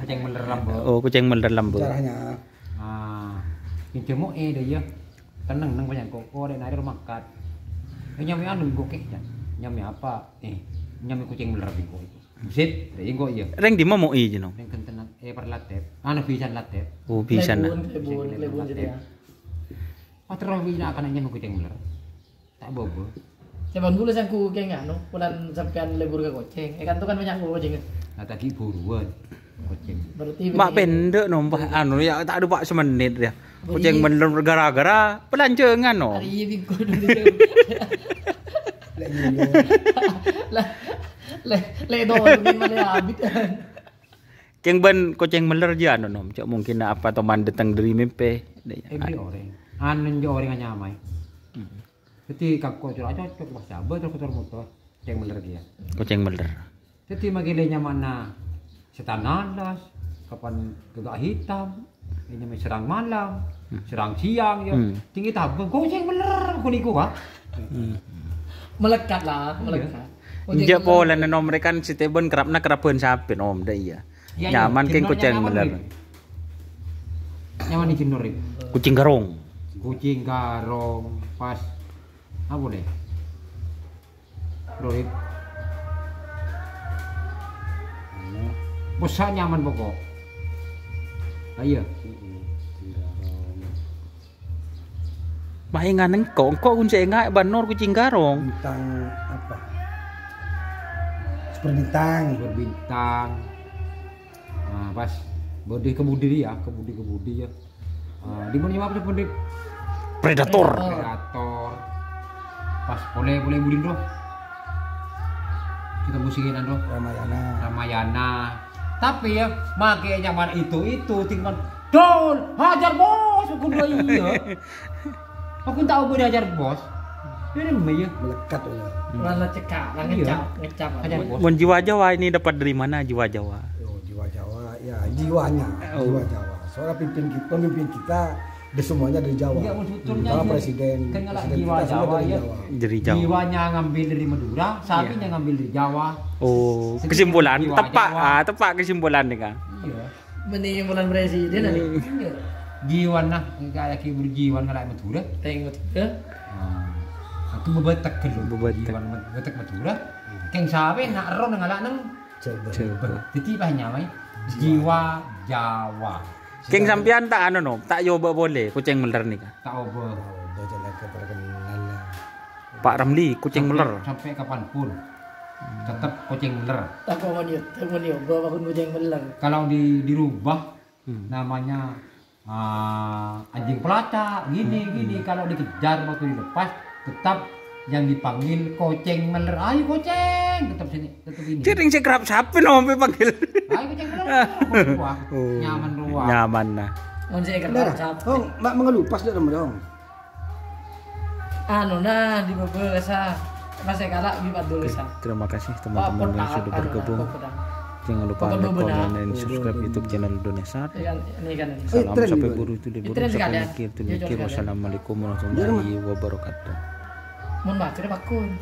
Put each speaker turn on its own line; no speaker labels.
kucing meler lambo.
Oh, kucing meler lambo.
Caranya.
Yang cemuk dia ya. Tenang nang banyak kok dek nari rumah kat. Nyami anu gokek ya. Nyami apa? Nyami kucing meler bingko itu. Zit, dek ingko iya.
Reng di mau i jeno.
Reng kentenan perlatep. Pisan latep.
Oh, pisan nah.
Lebon jadi ya.
Terus bina akan nyami kucing meler. Tak bobo.
Coba dulu sang ku kayak nganu, pulang sampean libur ke Koceng. Kan tuh kan banyak kucing.
Nah tadi buruan kucing.
Berarti
Mak pendek nombah anu ya tak ada pak semenit ya. Kucing meler gara-gara pelancengan no.
hari ini bingko dulu. Le do mana ya habis.
Keng ben kucing meler je anu nom. Cok mungkin apa teman datang dari mimpi.
Beli orang. Anu jo orang nyamai. Jadi kakak curah cocok pas sabar terus kotor motor kucing meler dia.
Kucing meler.
Jadi magilenya mana setanalas kapan gegak hitam ini serang malam serang siang ya tinggi tabung kucing meler kuniku ha
Melekat lah, melekat.
Injak pola nom mereka si Teben kerapna kerapeun sapi nom dah iya. Nyaman keng kucing meler.
Nyaman di Cindor.
Kucing garong.
Kucing garong pas apa deh? Rohit. Bosan nyaman pokok. Ayo.
Bayangan engkau kunci enggak banor kucing garong.
Bintang apa? Super bintang.
Nah, pas bodi kebudi ya, kebudi ya. Di mana apa seperti
Predator.
Pas boleh bulin doh. Kita musikin doh. Ramayana. Tapi ya make nyaman itu tinggal dol hajar bos aku dua iya. Aku tahu boleh hajar bos. Ini ya
Melekat ya. Lala cekak, ngecap.
Hajar bos.
Mun jiwa Jawa ini dapat dari mana jiwa Jawa?
Oh, jiwa Jawa ya jiwanya. Jiwa Jawa. Soalnya pemimpin kita semuanya dari Jawa.
Iya, sebetulnya
Sama presiden
jiwa
kita semua
Jawa
dari
ya.
Jawa.
Dari Jawa.
Jiwanya ngambil dari Madura, sapinya ngambil dari Jawa.
Oh, kesimpulan
Jiwa
tepat
Jawa.
Tepat kesimpulan nih kan.
Iya.
Menimbulan presiden ada.
Jiwa nah kayak berjiwa ngalai Madura.
Tengok ke.
Aku bebetek ke lu.
Bebetek.
Jiwa bebetek Madura. Keng sapi nak ron ngalak nang.
Coba.
Titipahnya mai. Jiwa Jawa.
Keng sampean tak anu no, tak coba boleh kucing meler nih kan.
Tak obo.
Pak Ramli kucing meler.
Sampai kapanpun. Tetap kucing meler.
Tak mau dia, bawa kucing meler.
Kalau dirubah namanya anjing pelacak gini kalau dikejar waktu dilepas tetap yang dipanggil kucing meler. Ayo kucing tetap sini tetap ini.
Cering si kerap sapi no sampai panggil.
Ayo kucing meler. Nyaman ruang.
Nyaman nah.
Mun saya kerja.
Oh, mak mengelupas dah dong.
Anu nah di beberapa masih kalah di dulu sah.
Terima kasih teman-teman yang sudah bergabung. Jangan lupa like, comment, dan subscribe YouTube channel Donesat. Salam sampai buru itu diburu sampai mikir. Wassalamualaikum warahmatullahi wabarakatuh.
Mohon maaf, tidak bakun.